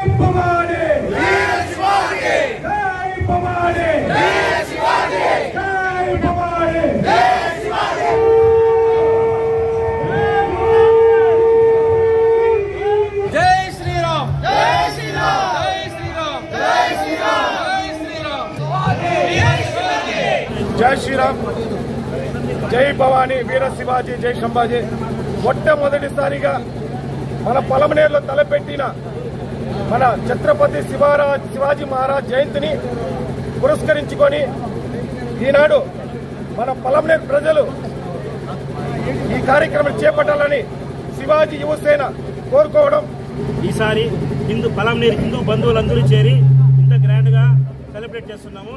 జై శ్రీరామ్, జై భవానీ, వీర శివాజీ, జై శంభాజీ. మొట్టమొదటిసారిగా మన పలమనేరులో తలపెట్టిన మన ఛత్రపతి శివాజీ మహారాజ్ జయంతిని పురస్కరించుకొని ఈనాడు మన పలమనేరు ప్రజలు ఈ కార్యక్రమం చేపట్టాలని శివాజీ యువసేన కోరుకోవడం. ఈసారి పలమనేరు హిందూ బంధువులందరూ చేరి ఇంత గ్రాండ్ గా సెలబ్రేట్ చేస్తున్నాము.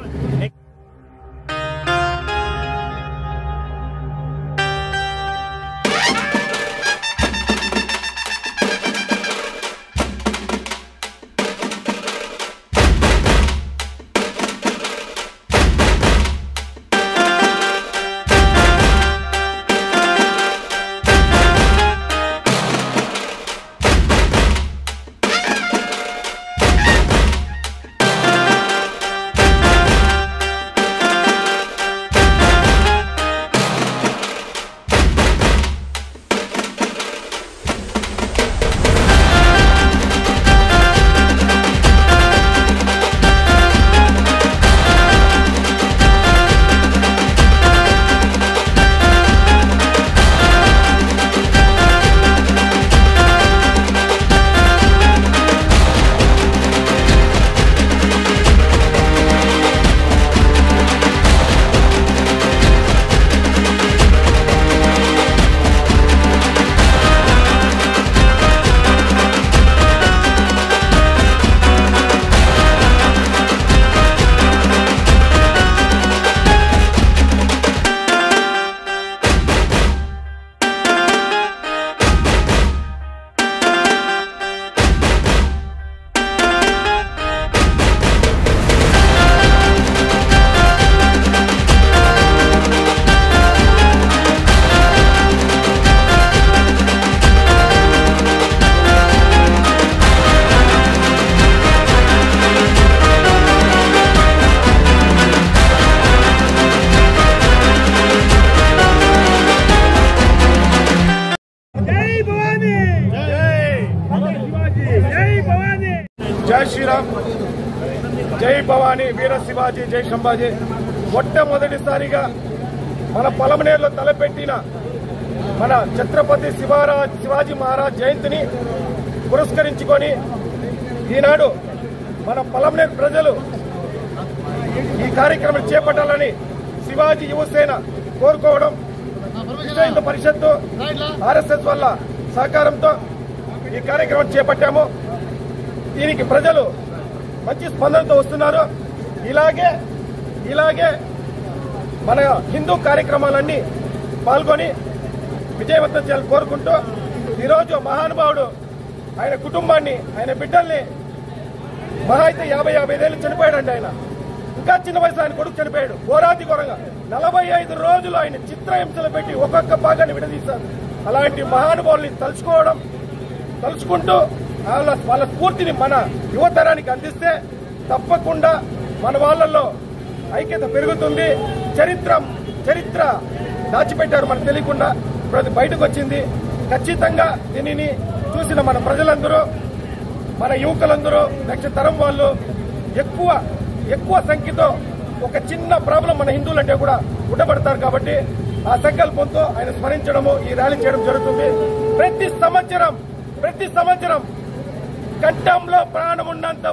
జై శ్రీరామ్, జై భవానీ, వీర శివాజీ, జై శంభాజీ. మొట్టమొదటిసారిగా మన పలమనేరులో తలపెట్టిన మన ఛత్రపతి శివాజీ మహారాజ్ జయంతిని పురస్కరించుకొని ఈనాడు మన పలమనేరు ప్రజలు ఈ కార్యక్రమం చేపట్టాలని శివాజీ యువసేన కోరుకోవడం. విశ్వ హిందూ పరిషత్తు, ఆర్ఎస్ఎస్ వల్ల సహకారంతో ఈ కార్యక్రమం చేపట్టాము. దీనికి ప్రజలు మంచి స్పందనతో వస్తున్నారు. ఇలాగే మన హిందూ కార్యక్రమాలన్నీ పాల్గొని విజయవంతం చేయాలని కోరుకుంటూ, ఈరోజు మహానుభావుడు ఆయన కుటుంబాన్ని, ఆయన బిడ్డల్ని, మహా అయితే 50-55 చనిపోయాడండి. ఆయన ఇంకా చిన్న వయసులో ఆయన కొడుకు చనిపోయాడు. ఘోరాతి ఘోరంగా 45 రోజులు ఆయన చిత్రహింసలు పెట్టి ఒక్కొక్క భాగాన్ని విడదీశారు. అలాంటి మహానుభావుల్ని తలుచుకుంటూ వాళ్ళ స్ఫూర్తిని మన యువతరానికి అందిస్తే తప్పకుండా మన వాళ్ళల్లో ఐక్యత పెరుగుతుంది. చరిత్ర దాచిపెట్టారు మనకు తెలియకుండా, ఇప్పుడు అది బయటకు వచ్చింది. ఖచ్చితంగా దీనిని చూసిన మన ప్రజలందరూ, మన యువకులందరూ, నెక్స్ట్ తరం వాళ్ళు ఎక్కువ సంఖ్యతో ఒక చిన్న ప్రాబ్లం మన హిందువులంటే కూడా ఉండబడతారు. కాబట్టి ఆ సంకల్పంతో ఆయన స్మరించడము, ఈ ర్యాలీ చేయడం జరుగుతుంది. ప్రతి సంవత్సరం కంఠంలో ప్రాణం ఉన్నంత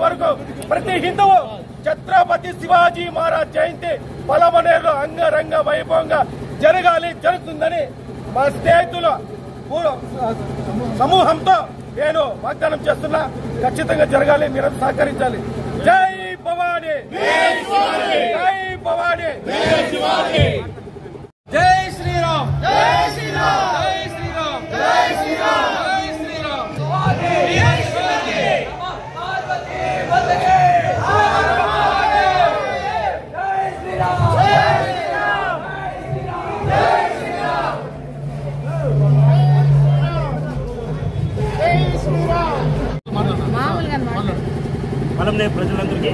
వరకు ప్రతి హిందువు ఛత్రపతి శివాజీ మహారాజ్ జయంతి పలమనేరులో అంగరంగ వైభవంగా జరుగుతుందని మా స్నేహితుల సమూహంతో నేను వాగ్దానం చేస్తున్నా. ఖచ్చితంగా జరగాలి, మీరు సహకరించాలి. జై భవానీ, జై భవానీ, జై శ్రీరామ్, జై శ్రీరామ్, జై శ్రీరామ్, జై శ్రీరామ్, జై శ్రీరామ్. పార్వతీ వందనే, జై శ్రీరామ్, జై శ్రీరామ్, జై శ్రీరామ్, జై శ్రీరామ్. పలంనేరు ప్రజలందరికీ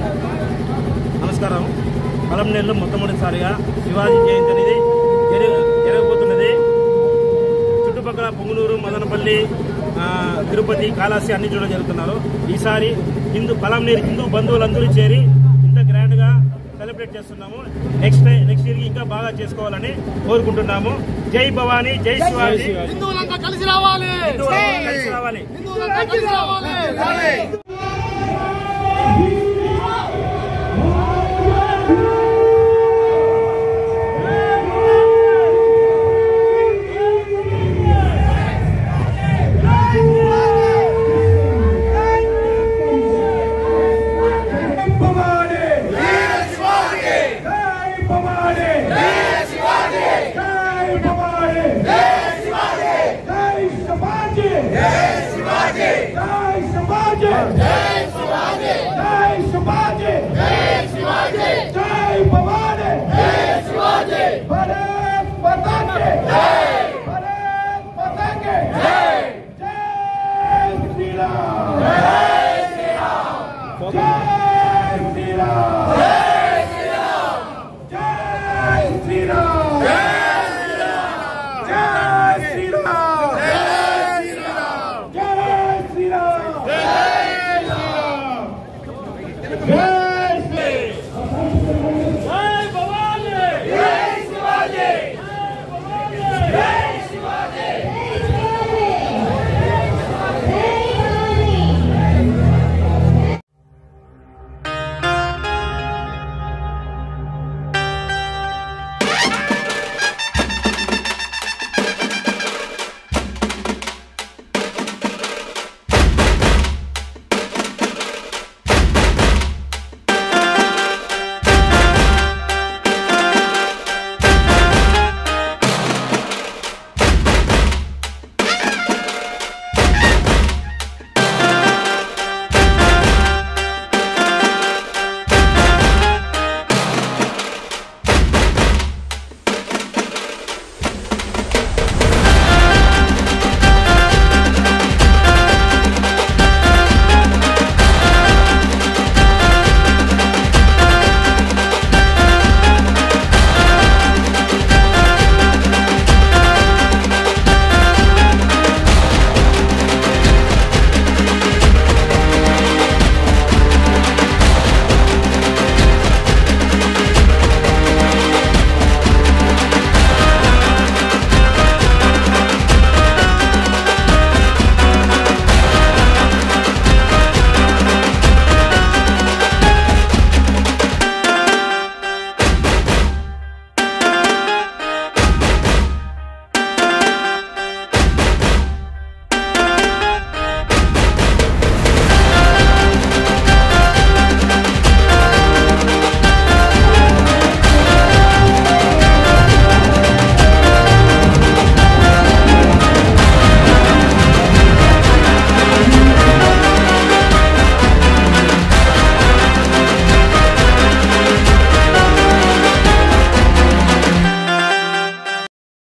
నమస్కారం. పలంనేరులో మొట్టమొదటిసారిగా శివాజీ జయంతి అనేది జరగబోతున్నది. చుట్టుపక్కల పొంగునూరు, మదనపల్లి, తిరుపతి, కాళహస్తి అన్ని చోట్ల జరుగుతున్నారు. ఈసారి పలంనేరు హిందూ బంధువులందరూ చేరి ఇంత గ్రాండ్ గా సెలబ్రేట్ చేస్తున్నాము. నెక్స్ట్ ఇయర్ కి ఇంకా బాగా చేసుకోవాలని కోరుకుంటున్నాము. జై భవానీ, జై శివాజీ. హిందువులంతా కలిసి రావాలి. జై